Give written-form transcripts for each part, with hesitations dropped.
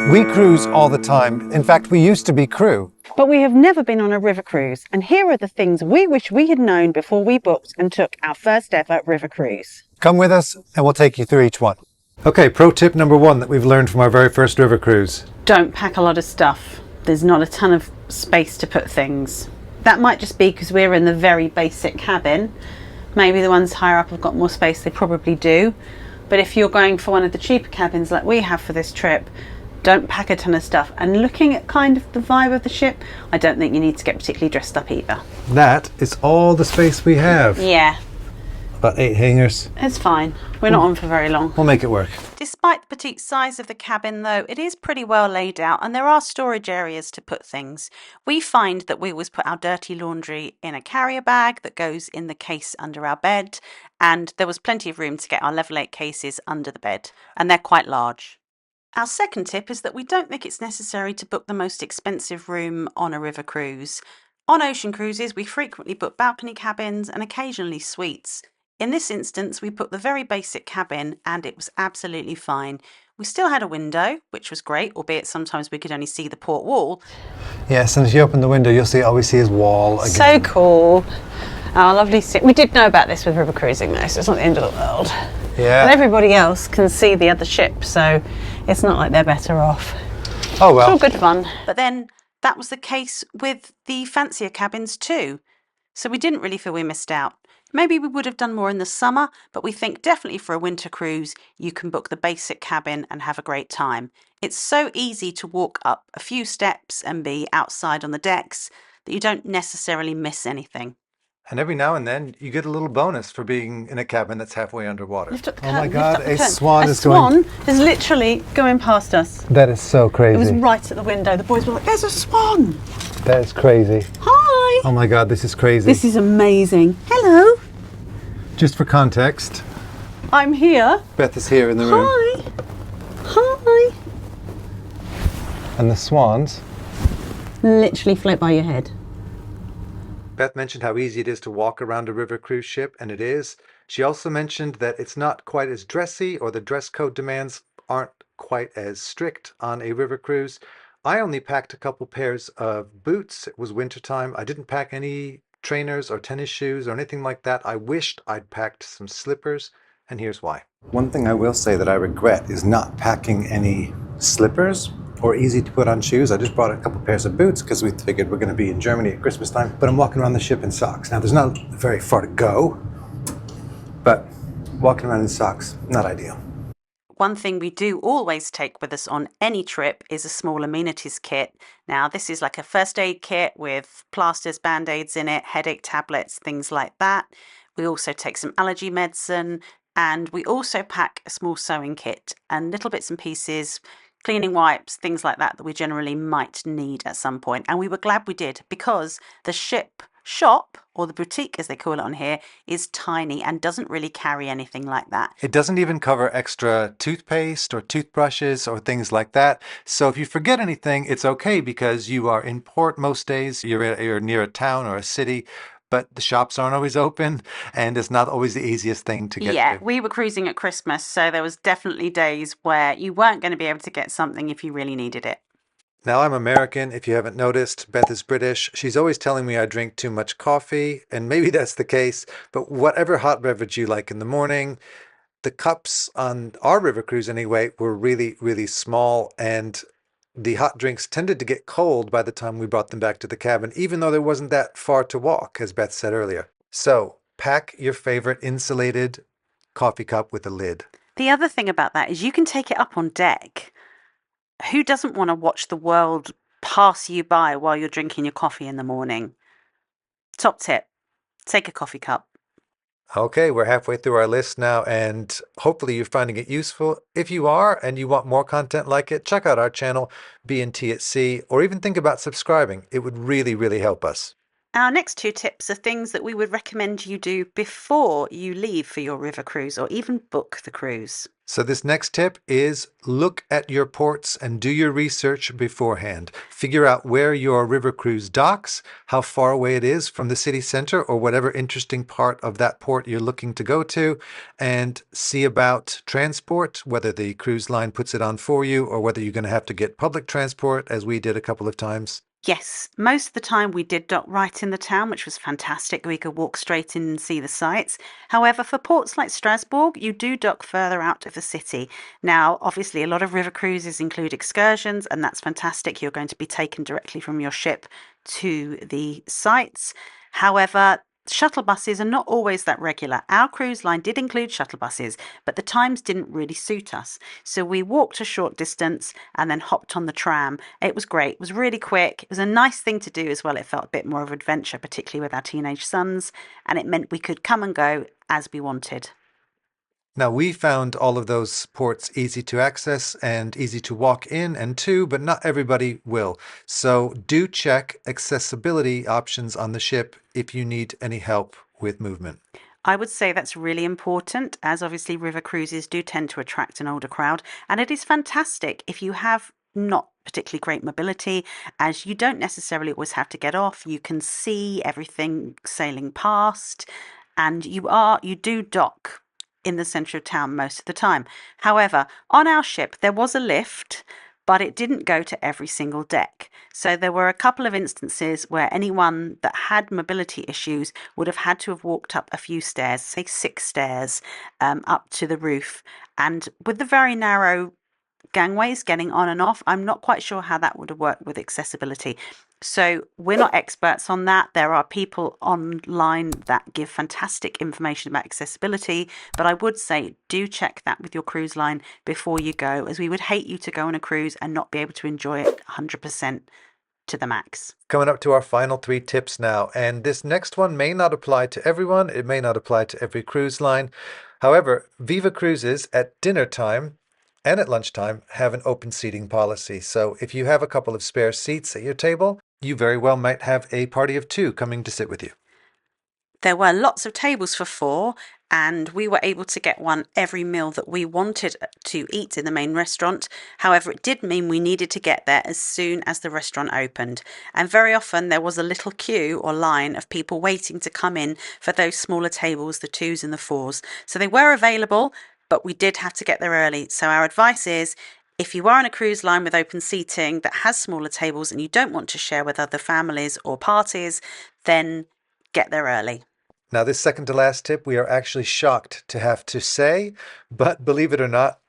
We cruise all the time. In fact, we used to be crew. But we have never been on a river cruise, and here are the things we wish we had known before we booked and took our first ever river cruise. Come with us and we'll take you through each one. Okay, pro tip number 1 that we've learned from our very first river cruise. Don't pack a lot of stuff. There's not a ton of space to put things. That might just be because we're in the very basic cabin. Maybe the ones higher up have got more space, they probably do. But if you're going for one of the cheaper cabins like we have for this trip, don't pack a ton of stuff. And looking at kind of the vibe of the ship, I don't think you need to get particularly dressed up either. That is all the space we have. Yeah. About 8 hangers. It's fine. We're not on for very long. We'll make it work. Despite the petite size of the cabin though, it is pretty well laid out and there are storage areas to put things. We find that we always put our dirty laundry in a carrier bag that goes in the case under our bed, and there was plenty of room to get our level 8 cases under the bed, and they're quite large. Our second tip is that we don't think it's necessary to book the most expensive room on a river cruise. On ocean cruises, we frequently book balcony cabins and occasionally suites. In this instance, we booked the very basic cabin and it was absolutely fine. We still had a window, which was great, albeit sometimes we could only see the port wall. Yes, and if you open the window, you'll see all we see is wall again. So cool. Our lovely we did know about this with river cruising though, so it's not the end of the world. Yeah. And everybody else can see the other ship, so it's not like they're better off. Oh well. It's all good fun. But then that was the case with the fancier cabins too. So we didn't really feel we missed out. Maybe we would have done more in the summer, but we think definitely for a winter cruise, you can book the basic cabin and have a great time. It's so easy to walk up a few steps and be outside on the decks that you don't necessarily miss anything. And every now and then you get a little bonus for being in a cabin that's halfway underwater. Lift up the Oh my curtain, God, lift up the a curtain. swan A is going. swan is literally going past us. That is so crazy. It was right at the window. The boys were like, "There's a swan." That is crazy. Hi. Oh my God, this is crazy. This is amazing. Hello. Just for context, I'm here. Beth is here in the room. Hi. Hi. And the swans. Literally float by your head. Beth mentioned how easy it is to walk around a river cruise ship, and it is. She also mentioned that it's not quite as dressy, or the dress code demands aren't quite as strict on a river cruise. I only packed a couple pairs of boots. It was wintertime. I didn't pack any trainers or tennis shoes or anything like that. I wished I'd packed some slippers, and here's why. One thing I will say that I regret is not packing any slippers or easy to put on shoes. I just brought a couple pairs of boots because we figured we're going to be in Germany at Christmas time, but I'm walking around the ship in socks. Now there's not very far to go, but walking around in socks, not ideal. One thing we do always take with us on any trip is a small amenities kit. Now, this is like a first aid kit with plasters, band-aids in it, headache tablets, things like that. We also take some allergy medicine, and we also pack a small sewing kit and little bits and pieces, cleaning wipes, things like that we generally might need at some point. And we were glad we did, because the ship shop, or the boutique as they call it on here, is tiny and doesn't really carry anything like that. It doesn't even cover extra toothpaste or toothbrushes or things like that. So if you forget anything, it's okay, because you are in port most days, you're near a town or a city, but the shops aren't always open and it's not always the easiest thing to get to. Yeah, we were cruising at Christmas, so there was definitely days where you weren't going to be able to get something if you really needed it. Now, I'm American, if you haven't noticed. Beth is British. She's always telling me I drink too much coffee, and maybe that's the case, but whatever hot beverage you like in the morning, the cups on our river cruise anyway were really, really small, and the hot drinks tended to get cold by the time we brought them back to the cabin, even though there wasn't that far to walk, as Beth said earlier. So, pack your favorite insulated coffee cup with a lid. The other thing about that is you can take it up on deck. Who doesn't want to watch the world pass you by while you're drinking your coffee in the morning? Top tip, take a coffee cup. Okay, we're halfway through our list now, and hopefully you're finding it useful. If you are and you want more content like it, check out our channel, TatSea, or even think about subscribing. It would really, really help us. Our next 2 tips are things that we would recommend you do before you leave for your river cruise or even book the cruise. So this next tip is look at your ports and do your research beforehand. Figure out where your river cruise docks, how far away it is from the city center or whatever interesting part of that port you're looking to go to, and see about transport, whether the cruise line puts it on for you or whether you're going to have to get public transport, as we did a couple of times. Yes, most of the time we did dock right in the town, which was fantastic. We could walk straight in and see the sights. However, for ports like Strasbourg, you do dock further out of the city. Now, obviously, a lot of river cruises include excursions, and that's fantastic. You're going to be taken directly from your ship to the sites. However, shuttle buses are not always that regular. Our cruise line did include shuttle buses, but the times didn't really suit us. So we walked a short distance and then hopped on the tram. It was great. It was really quick. It was a nice thing to do as well. It felt a bit more of an adventure, particularly with our teenage sons, and it meant we could come and go as we wanted. Now, we found all of those ports easy to access and easy to walk in and to, but not everybody will. So do check accessibility options on the ship if you need any help with movement. I would say that's really important, as obviously river cruises do tend to attract an older crowd, and it is fantastic if you have not particularly great mobility, as you don't necessarily always have to get off. You can see everything sailing past, and you do dock in the centre of town most of the time. However, on our ship there was a lift, but it didn't go to every single deck. So there were a couple of instances where anyone that had mobility issues would have had to have walked up a few stairs, say 6 stairs, up to the roof. And with the very narrow gangways getting on and off, I'm not quite sure how that would have worked with accessibility. So we're not experts on that. There are people online that give fantastic information about accessibility, but I would say do check that with your cruise line before you go, as we would hate you to go on a cruise and not be able to enjoy it 100% to the max. Coming up to our final 3 tips now, and this next one may not apply to everyone. It may not apply to every cruise line. However, Viva Cruises at dinner time and at lunchtime have an open seating policy. So if you have a couple of spare seats at your table, you very well might have a party of 2 coming to sit with you. There were lots of tables for 4, and we were able to get one every meal that we wanted to eat in the main restaurant. However, it did mean we needed to get there as soon as the restaurant opened. And very often there was a little queue or line of people waiting to come in for those smaller tables, the 2s and the 4s. So they were available, but we did have to get there early. So our advice is, if you are on a cruise line with open seating that has smaller tables and you don't want to share with other families or parties, then get there early. Now, this second to last tip, we are actually shocked to have to say, but believe it or not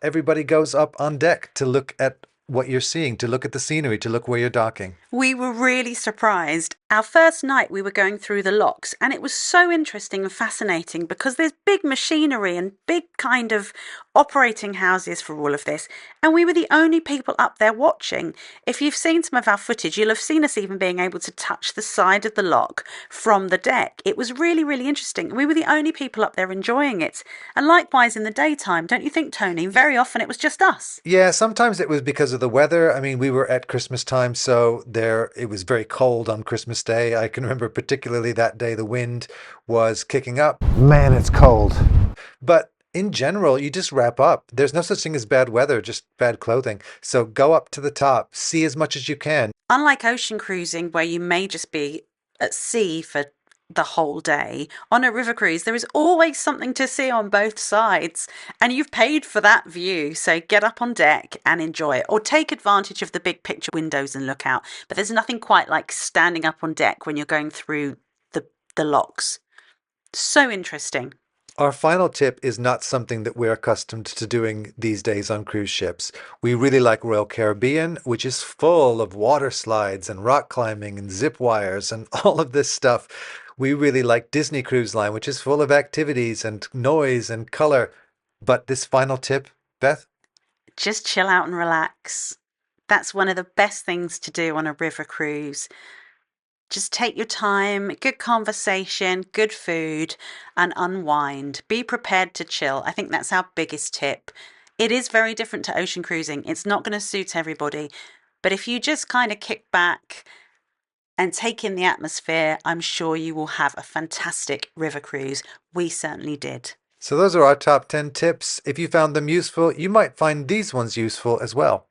everybody goes up on deck to look at what you're seeing, to look at the scenery, to look where you're docking. We were really surprised. Our first night we were going through the locks, and it was so interesting and fascinating because there's big machinery and big kind of operating houses for all of this, and we were the only people up there watching. If you've seen some of our footage, you'll have seen us even being able to touch the side of the lock from the deck. It was really, really interesting. We were the only people up there enjoying it. And likewise in the daytime, don't you think, Tony? Very often it was just us. Yeah, sometimes it was because of the weather. I mean, we were at Christmas time, so it was very cold on Christmas Day. I can remember particularly that day the wind was kicking up. Man, it's cold. But in general, you just wrap up. There's no such thing as bad weather, just bad clothing. So go up to the top, see as much as you can. Unlike ocean cruising, where you may just be at sea for the whole day, on a river cruise there is always something to see on both sides, and you've paid for that view, so get up on deck and enjoy it, or take advantage of the big picture windows and look out. But there's nothing quite like standing up on deck when you're going through the locks. So interesting. Our final tip is not something that we're accustomed to doing these days on cruise ships. We really like Royal Caribbean, which is full of water slides and rock climbing and zip wires and all of this stuff. We really like Disney Cruise Line, which is full of activities and noise and color. But this final tip, Beth? Just chill out and relax. That's one of the best things to do on a river cruise. Just take your time, good conversation, good food, and unwind. Be prepared to chill. I think that's our biggest tip. It is very different to ocean cruising. It's not going to suit everybody. But if you just kind of kick back and take in the atmosphere, I'm sure you will have a fantastic river cruise. We certainly did. So those are our top 10 tips. If you found them useful, you might find these ones useful as well.